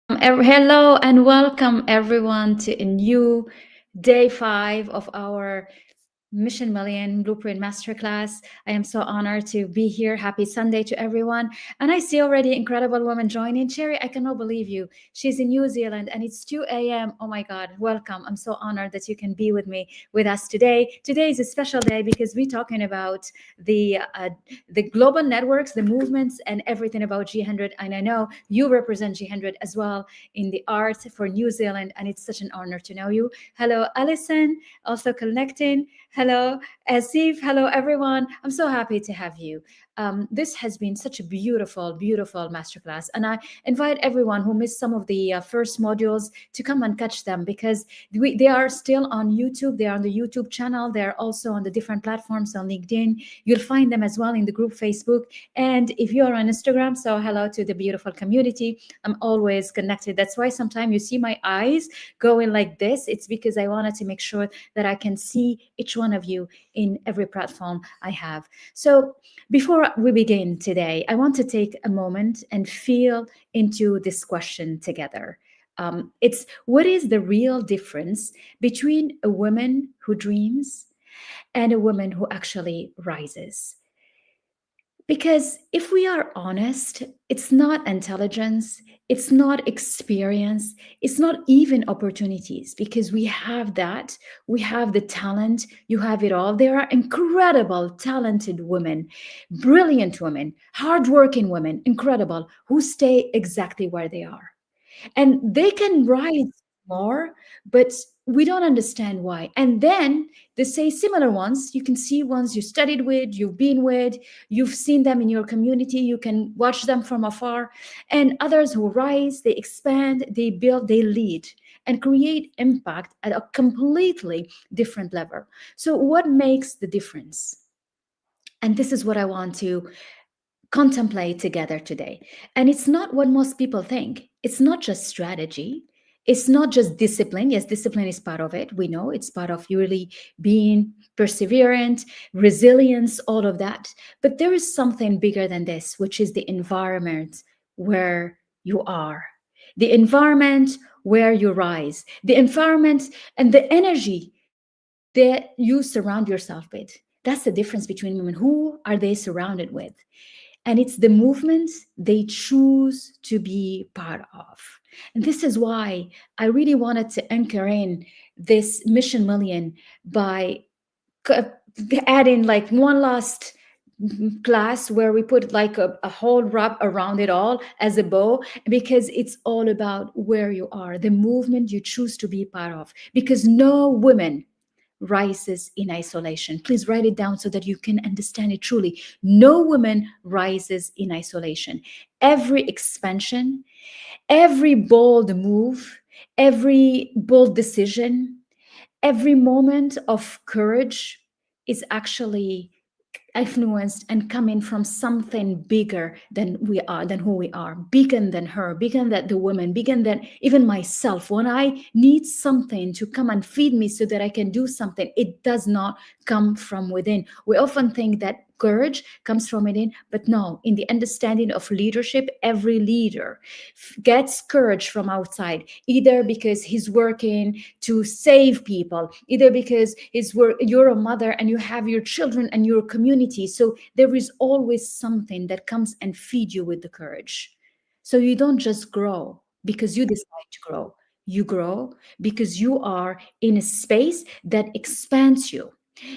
Hello and welcome everyone to a new day 5 of our Mission Million Blueprint Masterclass. I am so honored to be here. Happy Sunday to everyone. And I see already incredible women joining. Cherry, I cannot believe you. She's in New Zealand and it's 2 a.m. Oh my God, welcome. I'm so honored that you can be with us today. Today is a special day because we're talking about the global networks, the movements, and everything about G100. And I know you represent G100 as well in the art for New Zealand. And it's such an honor to know you. Hello, Alison, also connecting. Hello, Asif. Hello, everyone. I'm so happy to have you. This has been such a beautiful, beautiful masterclass. And I invite everyone who missed some of the first modules to come and catch them because they are still on YouTube. They are on the YouTube channel. They're also on the different platforms on LinkedIn. You'll find them as well in the group Facebook. And if you're on Instagram, so hello to the beautiful community. I'm always connected. That's why sometimes you see my eyes going like this. It's because I wanted to make sure that I can see each one of you in every platform I have. So before we begin today, I want to take a moment and feel into this question together. It's what is the real difference between a woman who dreams and a woman who actually rises? Because if we are honest, it's not intelligence, it's not experience, it's not even opportunities, because we have that. We have the talent, you have it all. There are incredible, talented women, brilliant women, hardworking women, incredible, who stay exactly where they are and they can write more, but we don't understand why. And then they say similar ones, you can see ones you studied with, you've been with, you've seen them in your community, you can watch them from afar, and others who rise, they expand, they build, they lead and create impact at a completely different level. So what makes the difference? And this is what I want to contemplate together today. And it's not what most people think. It's not just strategy. It's not just discipline. Yes, discipline is part of it. We know it's part of really being perseverant, resilience, all of that. But there is something bigger than this, which is the environment where you are, the environment where you rise, the environment and the energy that you surround yourself with. That's the difference between women. Who are they surrounded with? And it's the movements they choose to be part of. And this is why I really wanted to anchor in this Mission Million by adding like one last class where we put like a whole wrap around it all as a bow, because it's all about where you are, the movement you choose to be part of, because no woman rises in isolation. Please write it down so that you can understand it truly. No woman rises in isolation. Every expansion, every bold move, every bold decision, every moment of courage is actually influenced and coming from something bigger than we are, than who we are, bigger than her, bigger than the woman, bigger than even myself. When I need something to come and feed me so that I can do something, it does not come from within. We often think that courage comes from within, but no, in the understanding of leadership, every leader gets courage from outside, either because he's working to save people, either because you're a mother and you have your children and your community. So there is always something that comes and feed you with the courage. So you don't just grow because you decide to grow. You grow because you are in a space that expands you.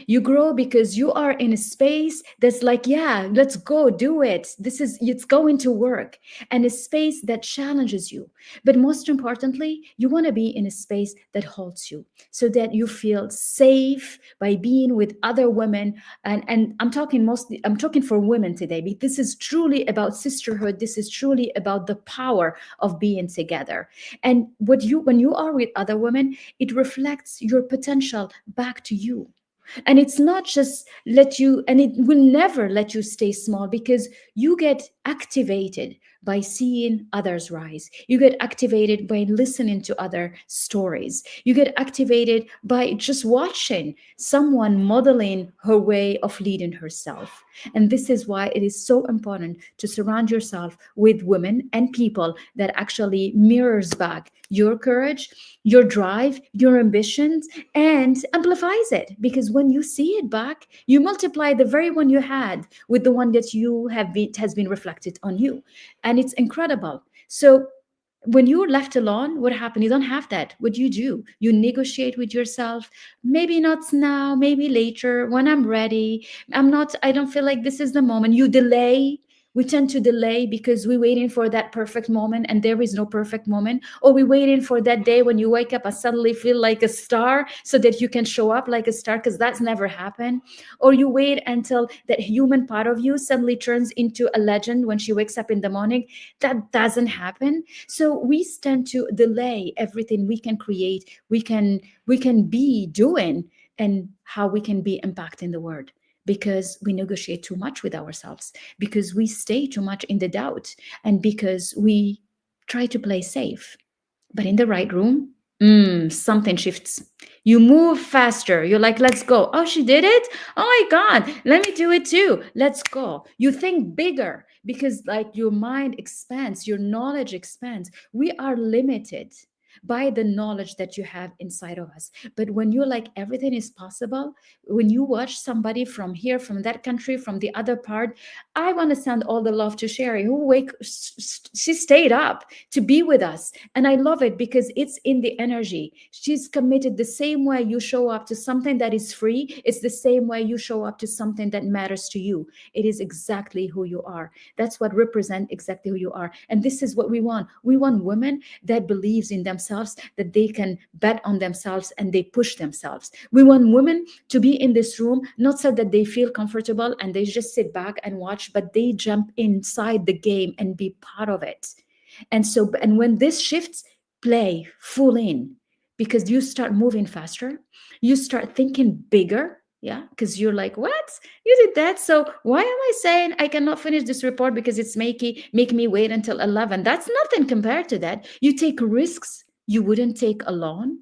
You grow because you are in a space that's like, yeah, let's go do it. It's going to work. And a space that challenges you. But most importantly, you want to be in a space that holds you so that you feel safe by being with other women. And I'm talking for women today, because this is truly about sisterhood. This is truly about the power of being together. And when you are with other women, it reflects your potential back to you. And it's not just let you, and it will never let you stay small, because you get activated by seeing others rise. You get activated by listening to other stories. You get activated by just watching someone modeling her way of leading herself. And this is why it is so important to surround yourself with women and people that actually mirrors back your courage, your drive, your ambitions, and amplifies it. Because when you see it back, you multiply the very one you had with the one that you have been has been reflected on you. And it's incredible. So when you're left alone, what happened? You don't have that. What do? You negotiate with yourself. Maybe not now, maybe later when I'm ready. I don't feel like this is the moment. You delay. We tend to delay because we're waiting for that perfect moment, and there is no perfect moment. Or we're waiting for that day when you wake up and suddenly feel like a star so that you can show up like a star, because that's never happened. Or you wait until that human part of you suddenly turns into a legend when she wakes up in the morning. That doesn't happen. So we tend to delay everything we can create, we can be doing, and how we can be impacting the world, because we negotiate too much with ourselves, because we stay too much in the doubt, and because we try to play safe. But in the right room, something shifts. You move faster. You're like, let's go. Oh, she did it. Oh my God, let me do it too. Let's go. You think bigger, because like your mind expands, your knowledge expands. We are limited by the knowledge that you have inside of us. But when you're like, everything is possible, when you watch somebody from here, from that country, from the other part, I want to send all the love to Sherry, who she stayed up to be with us. And I love it because it's in the energy. She's committed. The same way you show up to something that is free, it's the same way you show up to something that matters to you. It is exactly who you are. That's what represents exactly who you are. And this is what we want. We want women that believes in themselves, that they can bet on themselves and they push themselves. We want women to be in this room, not so that they feel comfortable and they just sit back and watch, but they jump inside the game and be part of it. And when this shifts, play full in, because you start moving faster, you start thinking bigger. Yeah, because you're like, what? You did that. So why am I saying I cannot finish this report because it's make me wait until 11? That's nothing compared to that. You take risks you wouldn't take alone.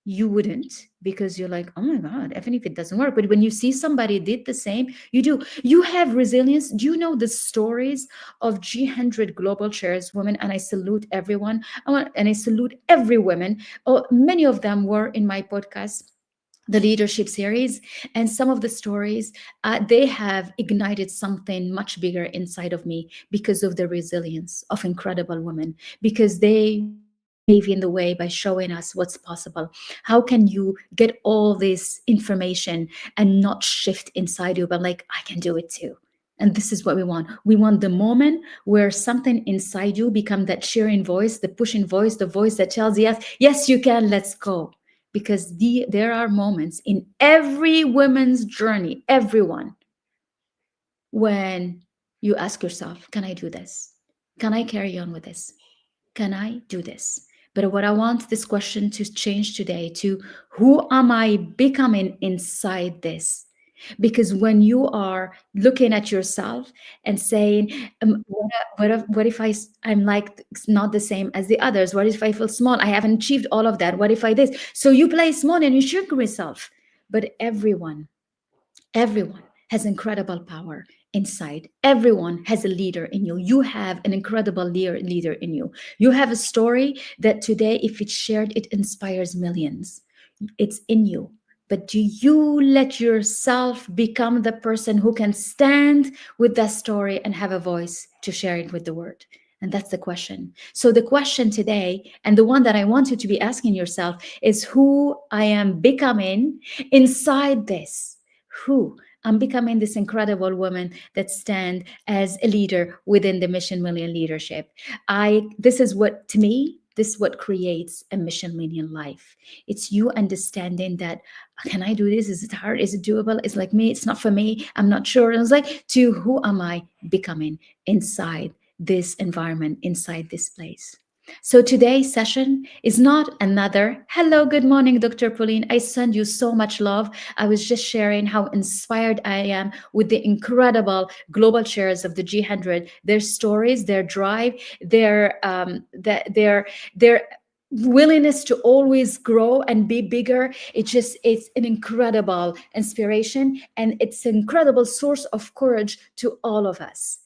You wouldn't, because you're like, oh my God, even if it doesn't work. But when you see somebody did the same, you do. You have resilience. Do you know the stories of G100 global chairs women? And I salute everyone. And I salute every woman. Oh, many of them were in my podcast, the leadership series. And some of the stories, they have ignited something much bigger inside of me because of the resilience of incredible women, because they were paving the way by showing us what's possible. How can you get all this information and not shift inside you, but like, I can do it too? And this is what we want. We want the moment where something inside you become that cheering voice, the pushing voice, the voice that tells you, yes, yes, you can, let's go. Because there are moments in every woman's journey, everyone, when you ask yourself, can I do this? Can I carry on with this? Can I do this? But what I want this question to change today to, who am I becoming inside this? Because when you are looking at yourself and saying, what if I'm like not the same as the others? What if I feel small? I haven't achieved all of that. What if I this? So you play small and you shrink yourself. But everyone has incredible power inside. Everyone has a leader in you. You have an incredible leader in you. You have a story that today, if it's shared, it inspires millions. It's in you. But do you let yourself become the person who can stand with that story and have a voice to share it with the world? And that's the question. So the question today, and the one that I want you to be asking yourself, is who I am becoming inside this. Who I'm becoming, this incredible woman that stand as a leader within the Mission Million leadership. This is what, to me, this is what creates a Mission Million life. It's you understanding that, can I do this? Is it hard? Is it doable? It's like me. It's not for me. I'm not sure. And it's like, to who am I becoming inside this environment, inside this place? So today's session is not another hello, good morning, Dr. Pauline. I send you so much love. I was just sharing how inspired I am with the incredible global shares of the G100, their stories, their drive, their willingness to always grow and be bigger. It's an incredible inspiration, and it's an incredible source of courage to all of us,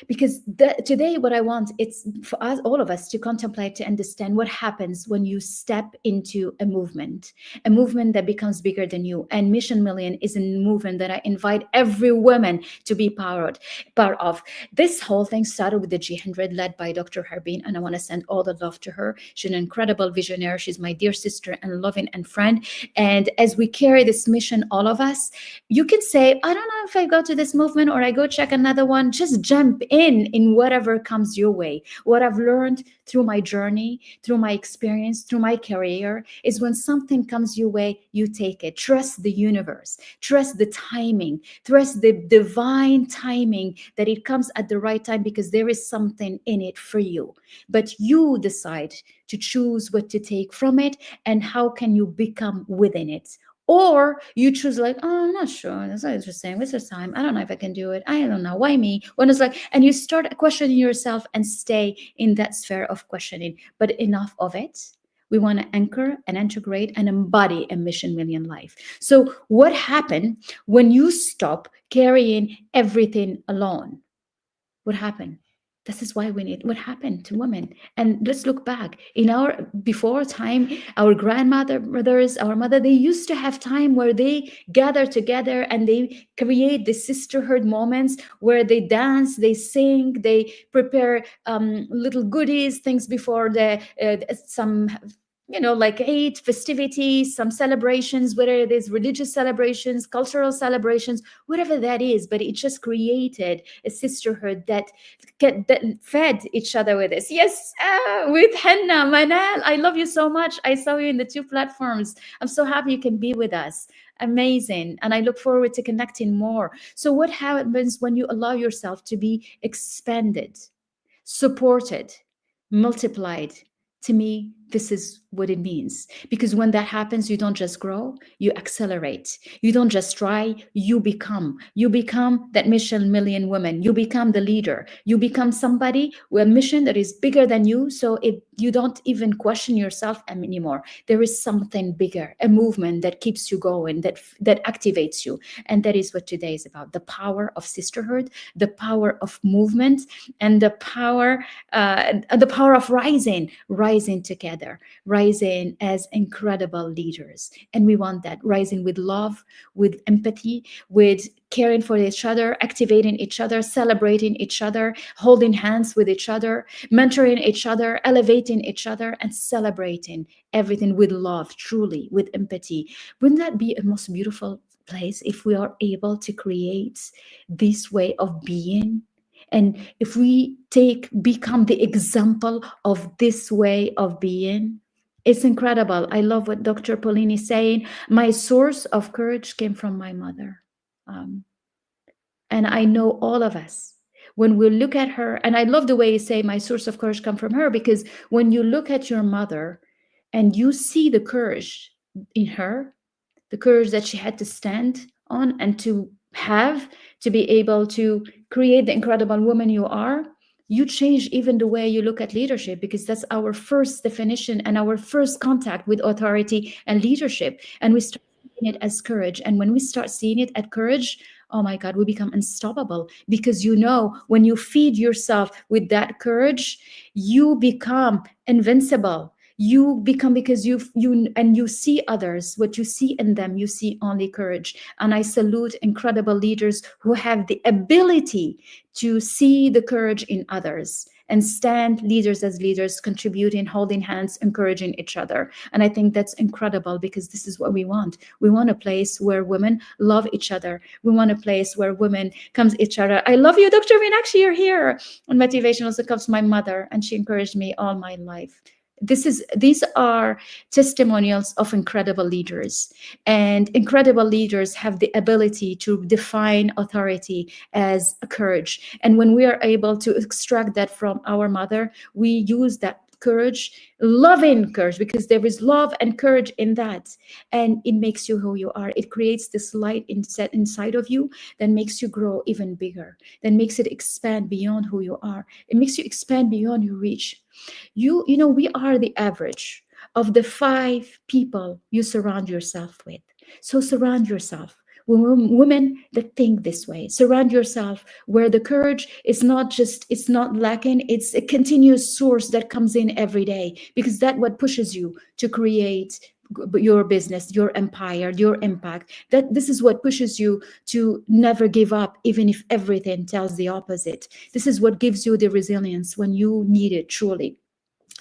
because today what I want, it's for us, all of us, to contemplate, to understand what happens when you step into a movement that becomes bigger than you. And Mission Million is a movement that I invite every woman to be part of. This whole thing started with the G100 led by Dr. Harbin, and I want to send all the love to her. She's an incredible visionary. She's my dear sister and loving and friend. And as we carry this mission, all of us, you can say, I don't know if I go to this movement or I go check another one. Just jump in whatever comes your way. What I've learned through my journey, through my experience, through my career, is when something comes your way, you take it. Trust the universe, trust the timing, trust the divine timing that it comes at the right time, because there is something in it for you. But you decide to choose what to take from it and how can you become within it. Or you choose like, oh, I'm not sure. That's not interesting. What's the time? I don't know if I can do it. I don't know. Why me? When it's like, and you start questioning yourself and stay in that sphere of questioning. But enough of it. We want to anchor and integrate and embody a Mission Million life. So what happened when you stop carrying everything alone? What happened? This is why we need, what happened to women. And let's look back in our before time, our grandmothers, our mother, they used to have time where they gather together and they create the sisterhood moments where they dance, they sing, they prepare little goodies, things before the some, like Eid festivities, some celebrations, whether it is religious celebrations, cultural celebrations, whatever that is. But it just created a sisterhood that fed each other with this. Yes, with Henna, Manal, I love you so much. I saw you in the two platforms. I'm so happy you can be with us. Amazing. And I look forward to connecting more. So what happens when you allow yourself to be expanded, supported, multiplied? To me, this is what it means. Because when that happens, you don't just grow, you accelerate. You don't just try, you become. You become that Mission Million woman. You become the leader. You become somebody with a mission that is bigger than you. So you don't even question yourself anymore. There is something bigger, a movement that keeps you going, that activates you. And that is what today is about. The power of sisterhood, the power of movement, and the power of rising together, rising as incredible leaders. And we want that, rising with love, with empathy, with caring for each other, activating each other, celebrating each other, holding hands with each other, mentoring each other, elevating each other, and celebrating everything with love, truly, with empathy. Wouldn't that be a most beautiful place if we are able to create this way of being? And if we become the example of this way of being, it's incredible. I love what Dr. Pauline is saying. My source of courage came from my mother. And I know all of us, when we look at her, and I love the way you say my source of courage come from her, because when you look at your mother and you see the courage in her, the courage that she had to stand on and to be able to create the incredible woman you are, you change even the way you look at leadership, because that's our first definition and our first contact with authority and leadership. And we start seeing it as courage. And when we start seeing it as courage, oh my God, we become unstoppable, because when you feed yourself with that courage, you become invincible. You become, because you see others, what you see in them, you see only courage. And I salute incredible leaders who have the ability to see the courage in others and stand leaders as leaders, contributing, holding hands, encouraging each other. And I think that's incredible, because this is what we want. We want a place where women love each other. We want a place where women comes each other. I love you, Dr. Meenakshi, you're here. And motivation also comes from my mother, and she encouraged me all my life. These are testimonials of incredible leaders, and incredible leaders have the ability to define authority as a courage. And when we are able to extract that from our mother, we use that courage, loving courage, because there is love and courage in that. And it makes you who you are. It creates this light inside of you that makes you grow even bigger, that makes it expand beyond who you are. It makes you expand beyond your reach. You know, we are the average of the 5 people you surround yourself with. So surround yourself women that think this way. Surround yourself where the courage is not just, it's not lacking, it's a continuous source that comes in every day, because that's what pushes you to create your business, your empire, your impact. That this is what pushes you to never give up, even if everything tells the opposite. This is what gives you the resilience when you need it truly.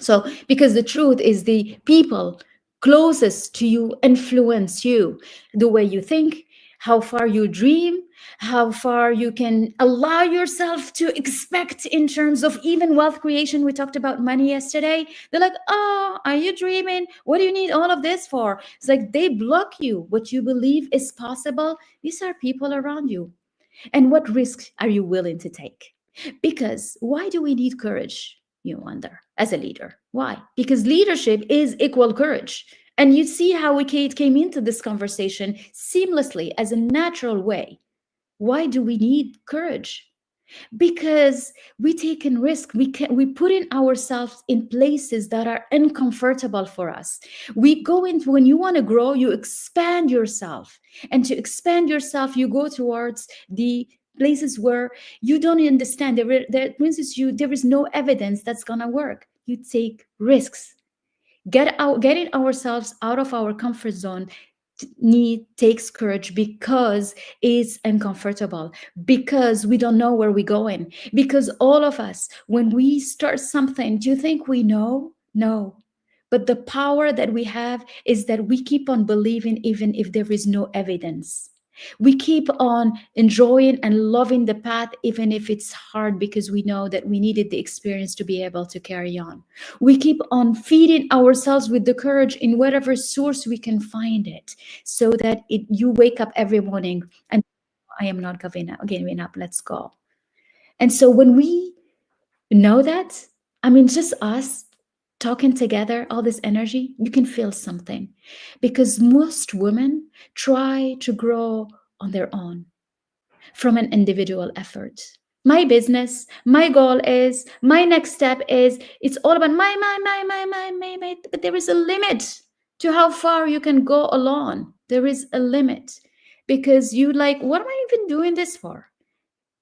So, because the truth is, the people closest to you influence you, the way you think, how far you dream, how far you can allow yourself to expect in terms of even wealth creation. We talked about money yesterday. They're like, oh, are you dreaming? What do you need all of this for? It's like they block you. What you believe is possible, these are people around you. And what risks are you willing to take? Because why do we need courage, you wonder, as a leader? Why? Because leadership is equal courage. And you see how we came into this conversation seamlessly as a natural way. Why do we need courage? Because we take in risk, we put in ourselves in places that are uncomfortable for us. We go into, when you want to grow, you expand yourself, and to expand yourself you go towards the places where you don't understand. For instance, there is no evidence that's gonna work. You take risks. Getting ourselves out of our comfort zone takes courage, because it's uncomfortable, because we don't know where we're going. Because all of us, when we start something, do you think we know? No. But the power that we have is that we keep on believing even if there is no evidence. We keep on enjoying and loving the path even if it's hard, because we know that we needed the experience to be able to carry on. We keep on feeding ourselves with the courage in whatever source we can find it, so that you wake up every morning and I am not giving up, let's go. And so when we know that, I mean, just us talking together, all this energy, you can feel something. Because most women try to grow on their own from an individual effort. My business, my goal is, my next step is, it's all about my, but there is a limit to how far you can go alone. There is a limit, because you like, what am I even doing this for?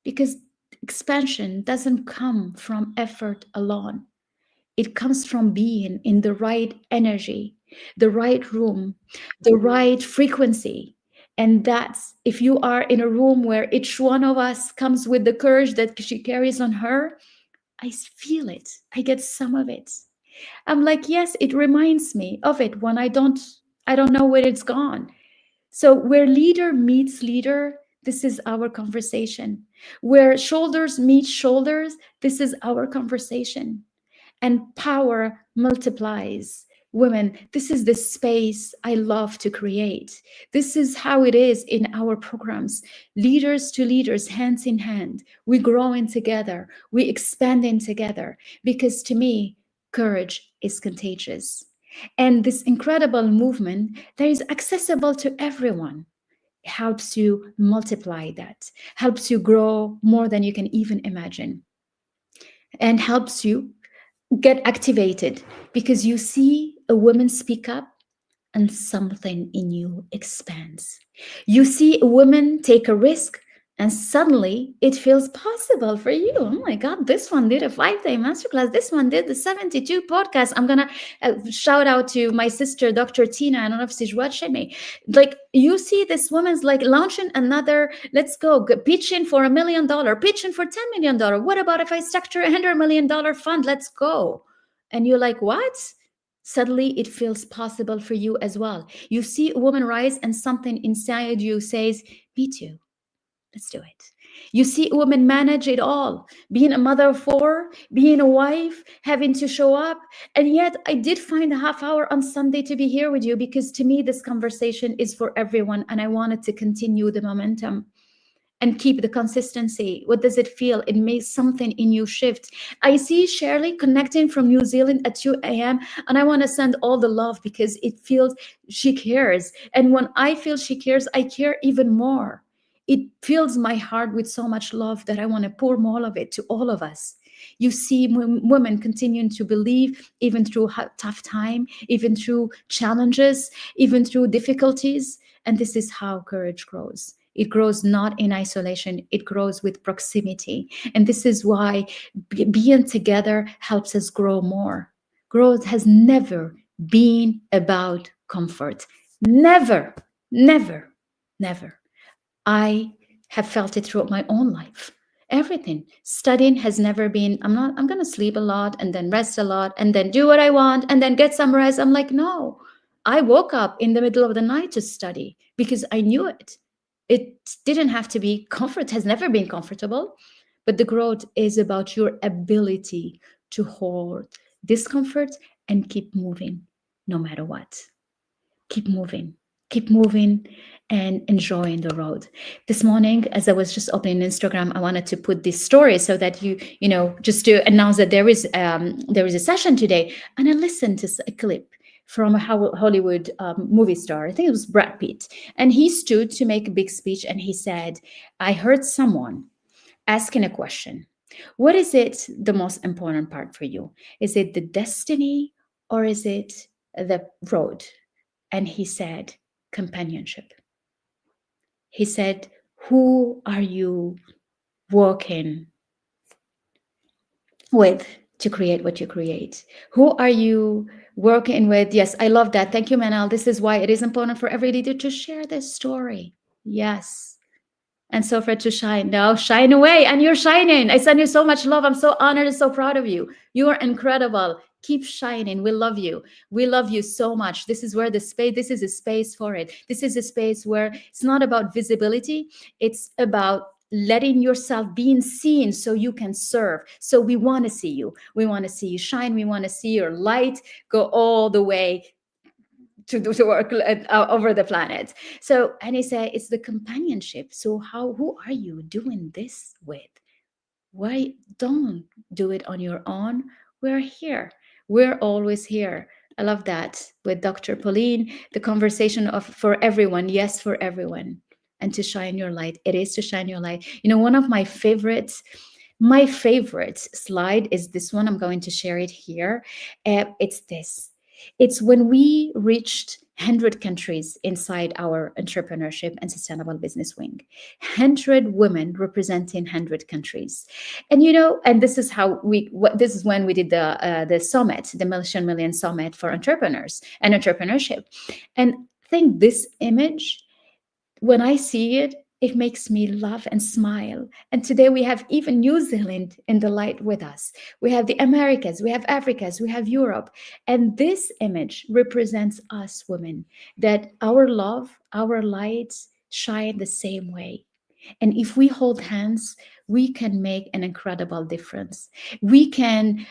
Because expansion doesn't come from effort alone. It comes from being in the right energy, the right room, the right frequency. And that's, if you are in a room where each one of us comes with the courage that she carries on her, I feel it. I get some of it. I'm like, yes, it reminds me of it when I don't know where it's gone. So where leader meets leader, this is our conversation. Where shoulders meet shoulders, this is our conversation. And power multiplies. Women, this is the space I love to create. This is how it is in our programs. Leaders to leaders, hands in hand. We growing together. We expanding together. Because to me, courage is contagious. And this incredible movement that is accessible to everyone helps you multiply that, helps you grow more than you can even imagine, and helps you get activated, because you see a woman speak up and something in you expands. You see a woman take a risk and suddenly it feels possible for you. Oh my God, this one did a 5-day masterclass. This one did the 72 podcast. I'm going to shout out to my sister, Dr. Tina. I don't know if she's watching me. Like, you see this woman's like launching another, let's go, pitching for $1 million, pitching for $10 million. What about if I structure $100 million fund? Let's go. And you're like, what? Suddenly it feels possible for you as well. You see a woman rise and something inside you says, me too. Let's do it. You see a woman manage it all, being a mother of 4, being a wife, having to show up. And yet I did find a half hour on Sunday to be here with you, because to me, this conversation is for everyone. And I wanted to continue the momentum. and keep the consistency? What does it feel? It makes something in you shift. I see Shirley connecting from New Zealand at 2 a.m. and I want to send all the love because it feels she cares. And when I feel she cares, I care even more. It fills my heart with so much love that I want to pour more of it to all of us. You see women continuing to believe even through tough time, even through challenges, even through difficulties. And this is how courage grows. It grows not in isolation, it grows with proximity. And this is why being together helps us grow more. Growth has never been about comfort. Never, never, never. I have felt it throughout my own life. Everything. Studying has never been, I'm going to sleep a lot and then rest a lot and then do what I want and then get some rest. I'm like, no. I woke up in the middle of the night to study because I knew it. It didn't have to be comfort, has never been comfortable, but the growth is about your ability to hold discomfort and keep moving no matter what. Keep moving and enjoying the road. This morning, as I was just opening Instagram, I wanted to put this story so that you know, just to announce that there is a session today. And I listened to a clip from a Hollywood movie star. I think it was Brad Pitt. And he stood to make a big speech and he said, I heard someone asking a question. What is it the most important part for you? Is it the destiny or is it the road? And he said, companionship. He said, who are you working with to create what you create? Who are you working with? Yes, I love that. Thank you, Manal. This is why it is important for every leader to share this story. Yes. And so for to shine. Now shine away, and you're shining. I send you so much love. I'm so honored and so proud of you. You are incredible. Keep shining. We love you. We love you so much. This is where this is a space for it. This is a space where it's not about visibility. It's about letting yourself being seen so you can serve. So we want to see you. We want to see you shine. We want to see your light go all the way to work over the planet. So, and he said, it's the companionship. So who are you doing this with? Why don't do it on your own? We're here. We're always here. I love that with Dr. Pauline, the conversation of for everyone. Yes, for everyone. And to shine your light. It is to shine your light. You know, one of my favorite slide is this one. I'm going to share it here. It's this. It's when we reached 100 countries inside our entrepreneurship and sustainable business wing. 100 women representing 100 countries. And you know, and this is how this is when we did the summit, the Million Summit for entrepreneurs and entrepreneurship. And I think this image, when I see it, it makes me laugh and smile. And today we have even New Zealand in the light with us. We have the Americas, we have Africas, we have Europe. And this image represents us women, that our love, our lights shine the same way. And if we hold hands, we can make an incredible difference. We can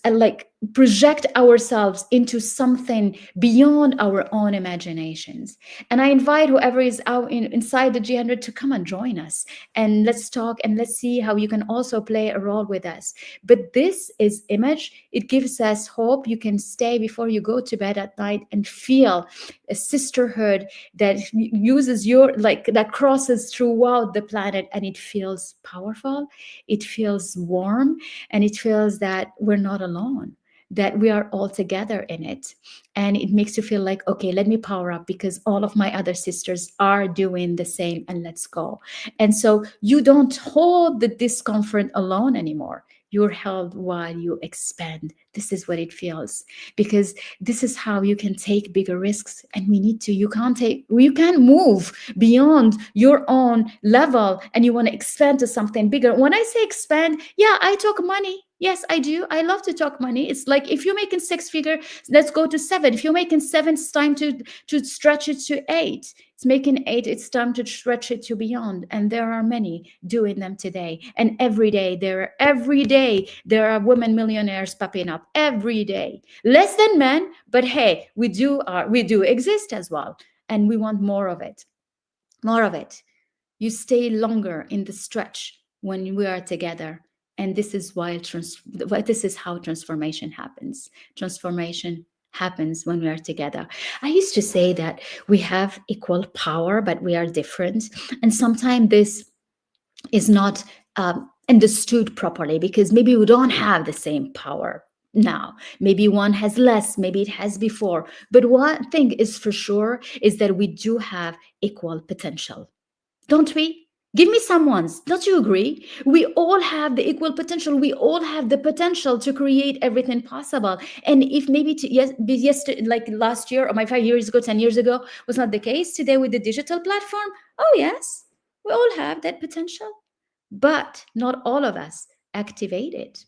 like project ourselves into something beyond our own imaginations. And I invite whoever is out inside the G100 to come and join us. And let's talk and let's see how you can also play a role with us. But this is image. It gives us hope. You can stay before you go to bed at night and feel a sisterhood that uses that crosses throughout the planet, and it feels powerful, it feels warm, and it feels that we're not alone, that we are all together in it. And it makes you feel like, okay, let me power up because all of my other sisters are doing the same, and let's go. And so you don't hold the discomfort alone anymore. You're held while you expand. This is what it feels, because this is how you can take bigger risks. And we need to. You can't move beyond your own level, and you want to expand to something bigger. When I say expand, yeah, I talk money. Yes, I do. I love to talk money. It's like, if you're making 6 figure, let's go to 7. If you're making 7, it's time to stretch it to 8. It's making 8, it's time to stretch it to beyond. And there are many doing them today. And every day there are women millionaires popping up every day. Less than men, but hey, we do exist as well. And we want more of it. More of it. You stay longer in the stretch when we are together. And this is this is how transformation happens. Transformation happens when we are together. I used to say that we have equal power, but we are different. And sometimes this is not understood properly, because maybe we don't have the same power now. Maybe one has less, maybe it has before. But one thing is for sure is that we do have equal potential, don't we? Give me some ones. Don't you agree? We all have the equal potential. We all have the potential to create everything possible. And if maybe yesterday, like last year or 5 years ago, 10 years ago, was not the case, today with the digital platform, oh yes, we all have that potential. But not all of us activate it.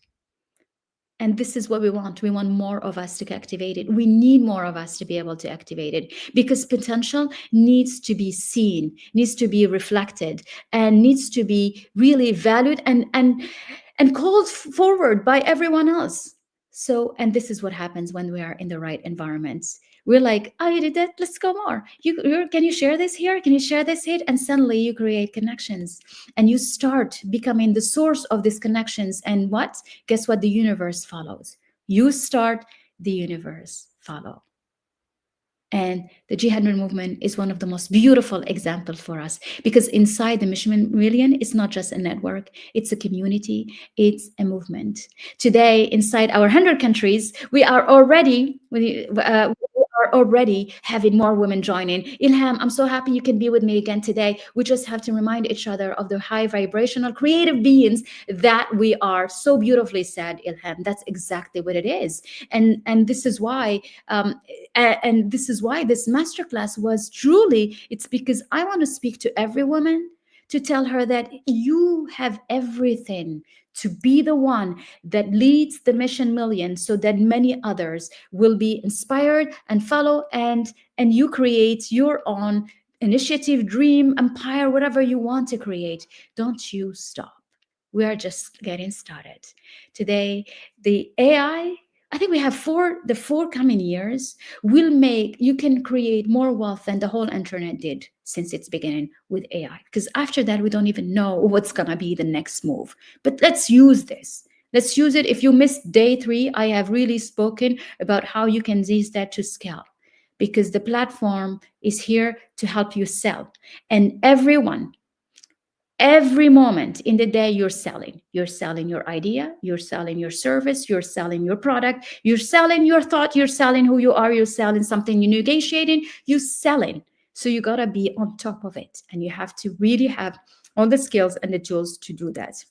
And this is what we want. We want more of us to activate it. We need more of us to be able to activate it, because potential needs to be seen, needs to be reflected, and needs to be really valued and called forward by everyone else. So, and this is what happens when we are in the right environments. We're like, oh, you did that, let's go more. Can you share this here? Can you share this here? And suddenly you create connections, and you start becoming the source of these connections. And what? Guess what? The universe follows. You start, the universe follow. And the G100 movement is one of the most beautiful examples for us, because inside the Mission Million, it's not just a network, it's a community, it's a movement. Today, inside our 100 countries, we are already having more women joining. Ilham, I'm so happy you can be with me again today. We just have to remind each other of the high vibrational creative beings that we are. So beautifully said, Ilham. That's exactly what it is. And this is why this masterclass was truly, it's because I want to speak to every woman, to tell her that you have everything to be the one that leads the Mission Million, so that many others will be inspired and follow, and you create your own initiative, dream, empire, whatever you want to create. Don't you stop. We are just getting started. Today, the AI, I think we have the 4 coming years will make you can create more wealth than the whole internet did since its beginning with AI. Because after that, we don't even know what's going to be the next move. But let's use this. Let's use it. If you missed day 3, I have really spoken about how you can use that to scale, because the platform is here to help you sell. And every moment in the day, you're selling your idea, you're selling your service, you're selling your product, you're selling your thought, you're selling who you are, you're selling something, you're negotiating, you're selling. So you got to be on top of it, and you have to really have all the skills and the tools to do that.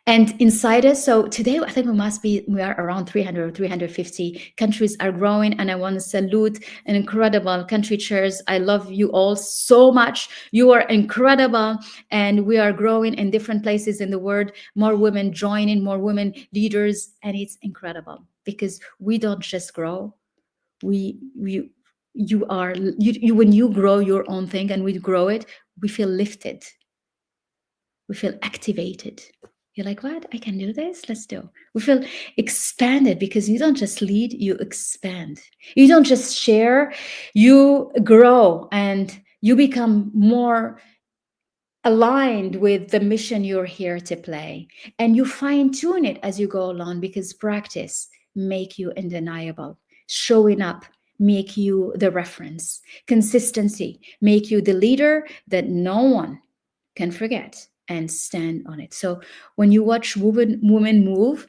And inside us, so today I think we are around 300 or 350 countries are growing, and I want to salute an incredible country chairs. I love you all so much. You are incredible, and we are growing in different places in the world. More women joining, more women leaders, and it's incredible, because we don't just grow. When you grow your own thing and we grow it, we feel lifted. We feel activated. You're like, what? I can do this? Let's do. We feel expanded, because you don't just lead, you expand. You don't just share, you grow, and you become more aligned with the mission you're here to play. And you fine tune it as you go along, because practice make you undeniable. Showing up make you the reference. Consistency make you the leader that no one can forget, and stand on it. So when you watch women move,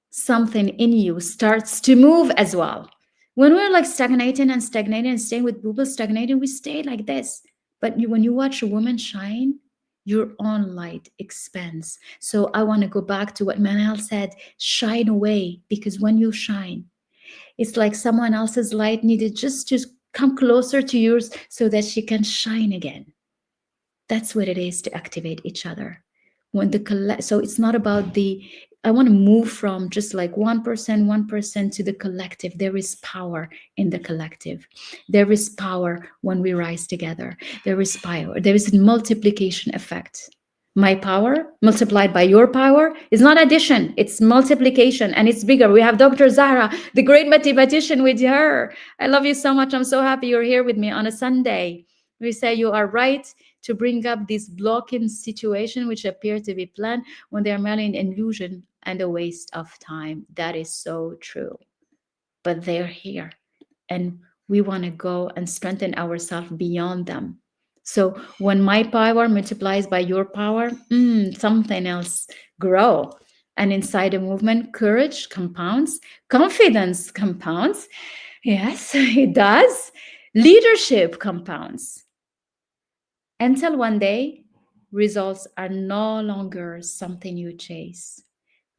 something in you starts to move as well. When we're like stagnating and staying with people stagnating, we stay like this. But when you watch a woman shine, your own light expands. So I want to go back to what Manal said, shine away, because when you shine, it's like someone else's light needed just to come closer to yours so that she can shine again. That's what it is to activate each other. So it's not about I want to move from just like 1% to the collective. There is power in the collective. There is power when we rise together. There is power. There is a multiplication effect. My power multiplied by your power is not addition, it's multiplication, and it's bigger. We have Dr. Zahra, the great mathematician, with her. I love you so much. I'm so happy you're here with me on a Sunday. We say you are right to bring up these blocking situations which appear to be planned when they are merely an illusion and a waste of time. That is so true. But they're here, and we want to go and strengthen ourselves beyond them. So when my power multiplies by your power, something else grow. And inside a movement, courage compounds, confidence compounds. Yes, it does. Leadership compounds. Until one day, results are no longer something you chase.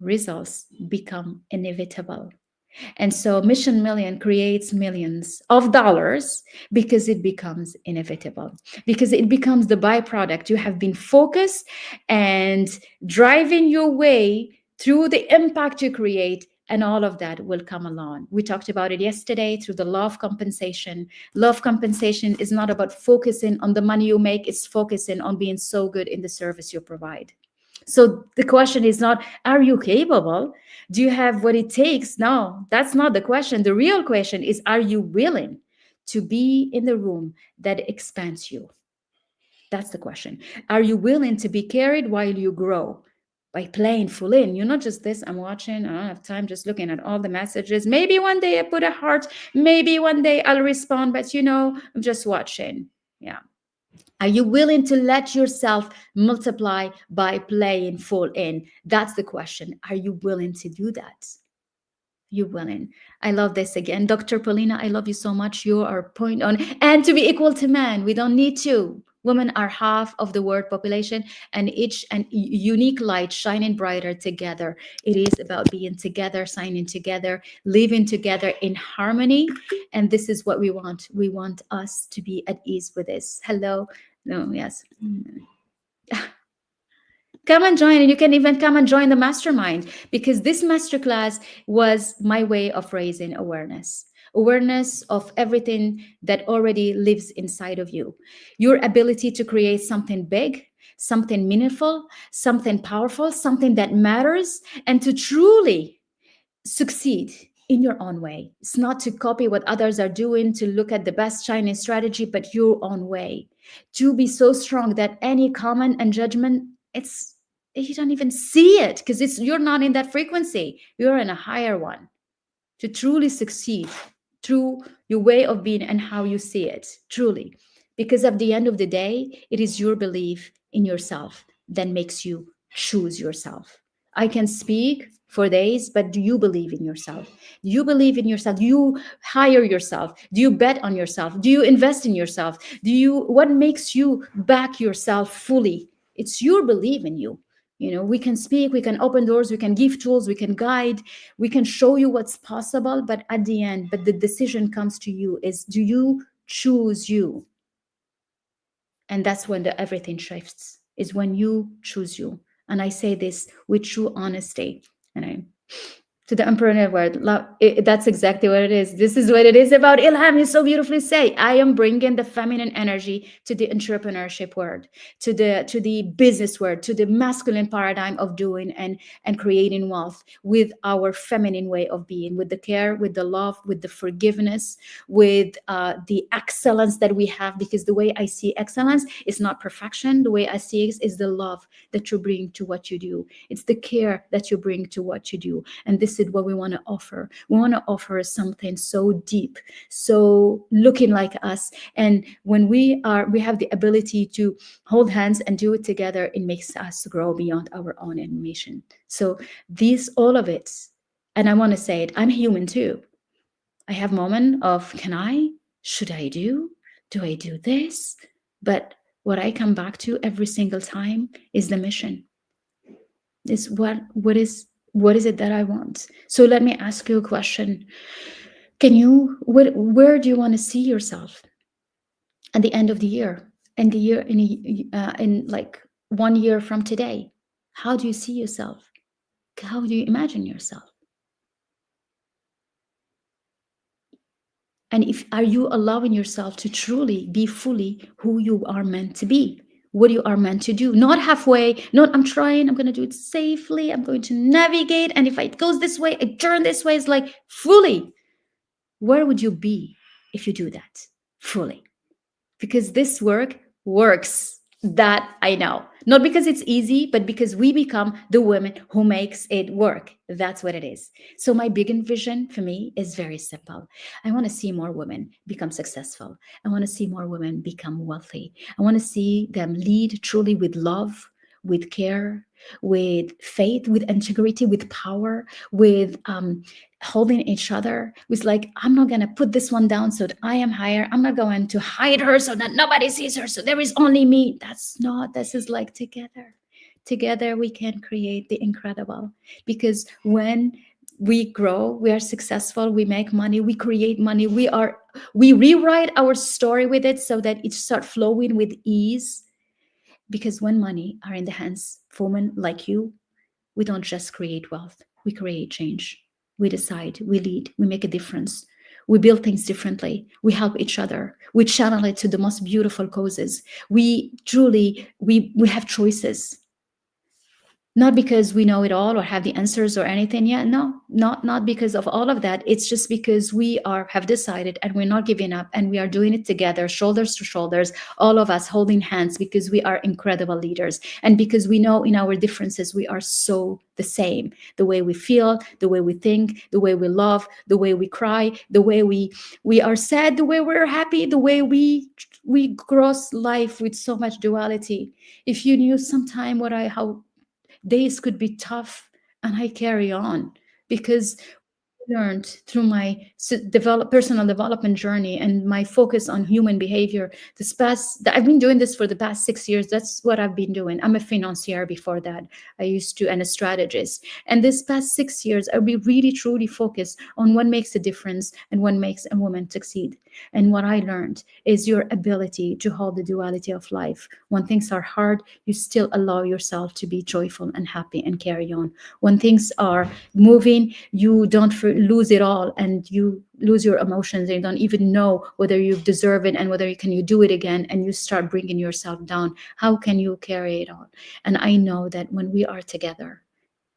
Results become inevitable. And so Mission Million creates millions of dollars because it becomes inevitable, because it becomes the byproduct. You have been focused and driving your way through the impact you create, and all of that will come along. We talked about it yesterday through the law of compensation. Law of compensation is not about focusing on the money you make, it's focusing on being so good in the service you provide. So the question is not, are you capable? Do you have what it takes? No, that's not the question. The real question is, are you willing to be in the room that expands you? That's the question. Are you willing to be carried while you grow? By playing full in. You're not just this, I'm watching, I don't have time, just looking at all the messages. Maybe one day I put a heart, maybe one day I'll respond, but I'm just watching. Yeah. Are you willing to let yourself multiply by playing full in? That's the question. Are you willing to do that? You willing? I love this again. Dr. Paulina, I love you so much. You are point on. And to be equal to men, we don't need to. Women are half of the world population, and each and unique light shining brighter together. It is about being together, signing together, living together in harmony. And this is what we want. We want us to be at ease with this. Hello. No, yes. Come and join, and you can even come and join the mastermind, because this masterclass was my way of raising awareness of everything that already lives inside of you, your ability to create something big, something meaningful, something powerful, something that matters, and to truly succeed in your own way. It's not to copy what others are doing, to look at the best Chinese strategy, but your own way. To be so strong that any comment and judgment, you don't even see it, because you're not in that frequency. You're in a higher one. To truly succeed through your way of being and how you see it, truly. Because at the end of the day, it is your belief in yourself that makes you choose yourself. I can speak for days, but do you believe in yourself? Do you believe in yourself? Do you hire yourself? Do you bet on yourself? Do you invest in yourself? What makes you back yourself fully? It's your belief in you. We can speak, we can open doors, we can give tools, we can guide, we can show you what's possible, but at the end, the decision comes to you. Is, do you choose you? And that's when everything shifts, is when you choose you. And I say this with true honesty. And to the entrepreneur world, that's exactly what it is. This is what it is about. Ilham, you so beautifully say, I am bringing the feminine energy to the entrepreneurship world, to the business world, to the masculine paradigm of doing and creating wealth with our feminine way of being, with the care, with the love, with the forgiveness, with the excellence that we have. Because the way I see excellence is not perfection. The way I see it is the love that you bring to what you do. It's the care that you bring to what you do. And this is what we want to offer. We want to offer something so deep, so looking like us. And when we have the ability to hold hands and do it together, it makes us grow beyond our own animation. So all of it, and I want to say it, I'm human too. I have moments of, should I do I do this? But what I come back to every single time is the mission. Is what is it that I want? So let me ask you a question. Where do you want to see yourself at the end of the year? And the year in like 1 year from today? How do you see yourself? How do you imagine yourself? And are you allowing yourself to truly be fully who you are meant to be? What you are meant to do, not halfway, not I'm trying, I'm going to do it safely, I'm going to navigate, and if it goes this way, I turn this way. It's like fully. Where would you be if you do that fully? Because this work works. That I know. Not because it's easy, but because we become the women who makes it work. That's what it is. So my big vision for me is very simple. I want to see more women become successful. I want to see more women become wealthy. I want to see them lead truly with love, with care, with faith, with integrity, with power, with holding each other, with like, I'm not going to put this one down so that I am higher. I'm not going to hide her so that nobody sees her, so there is only me. That's not. This is like together we can create the incredible. Because when we grow, we are successful, we make money, we create money, we rewrite our story with it so that it starts flowing with ease. Because when money are in the hands of women like you, we don't just create wealth, we create change. We decide, we lead, we make a difference. We build things differently. We help each other. We channel it to the most beautiful causes. We truly, we have choices. Not because we know it all or have the answers or anything yet. No, not because of all of that. It's just because we have decided, and we're not giving up, and we are doing it together, shoulders to shoulders, all of us holding hands, because we are incredible leaders. And because we know in our differences, we are so the same. The way we feel, the way we think, the way we love, the way we cry, the way we are sad, the way we're happy, the way we cross life with so much duality. If you knew sometime how days could be tough, and I carry on, because I learned through my personal development journey and my focus on human behavior. I've been doing this for the past 6 years. That's what I've been doing. I'm a financier before that. And a strategist. And this past 6 years, I'll be really truly focused on what makes a difference and what makes a woman succeed. And what I learned is your ability to hold the duality of life. When things are hard, you still allow yourself to be joyful and happy and carry on. When things are moving, you don't lose it all, and you lose your emotions, and you don't even know whether you deserve it and whether you do it again, and you start bringing yourself down. How can you carry it on? And I know that when we are together,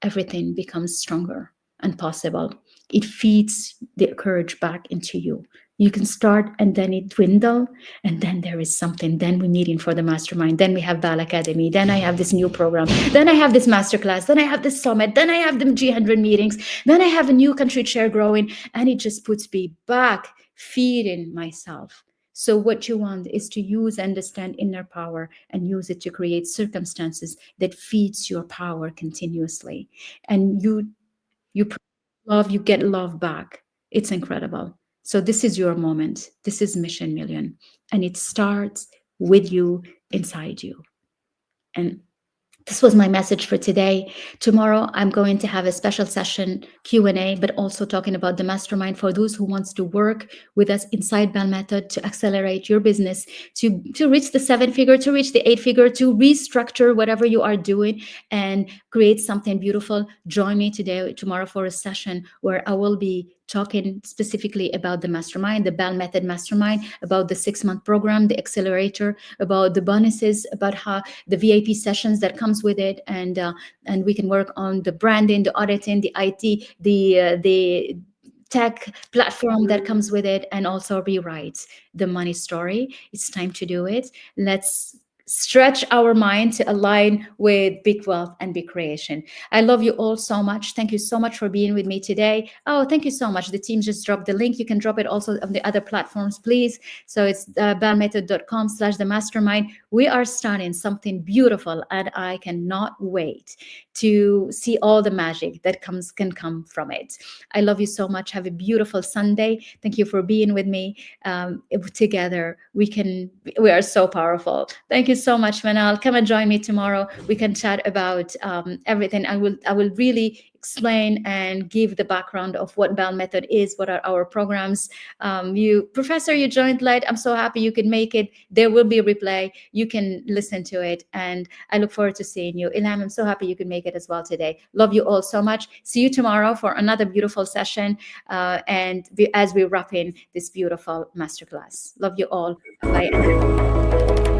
everything becomes stronger and possible. It feeds the courage back into you. You can start, and then it dwindle, and then there is something. Then we're meeting for the mastermind. Then we have Bal Academy. Then I have this new program. Then I have this masterclass. Then I have this summit. Then I have the G100 meetings. Then I have a new country chair growing, and it just puts me back, feeding myself. So what you want is to use, understand inner power, and use it to create circumstances that feeds your power continuously. And you love, you get love back. It's incredible. So this is your moment. This is Mission Million. And it starts with you, inside you. And this was my message for today. Tomorrow, I'm going to have a special session, Q&A, but also talking about the mastermind for those who wants to work with us inside Bell Method to accelerate your business, to reach the 7-figure, to reach the 8-figure, to restructure whatever you are doing and create something beautiful. Join me tomorrow for a session where I will be talking specifically about the mastermind, the Bell Method mastermind, about the 6-month program, the accelerator, about the bonuses, about how the VIP sessions that comes with it, and we can work on the branding, the auditing, the IT, the tech platform that comes with it, and also rewrite the money story. It's time to do it. Let's stretch our mind to align with big wealth and big creation. I love you all so much. Thank you so much for being with me today. Oh, thank you so much. The team just dropped the link. You can drop it also on the other platforms, please. So it's bellmethod.com/the mastermind. We are starting something beautiful, and I cannot wait to see all the magic that can come from it. I love you so much. Have a beautiful Sunday. Thank you for being with me. Together we are so powerful. Thank you so much, Manal. Come and join me tomorrow. We can chat about everything. I will really explain and give the background of what Bell Method is, what are our programs. Professor, you joined late. I'm so happy you could make it. There will be a replay. You can listen to it, and I look forward to seeing you. Ilham, I'm so happy you could make it as well today. Love you all so much. See you tomorrow for another beautiful session, as we wrap in this beautiful masterclass. Love you all. Bye.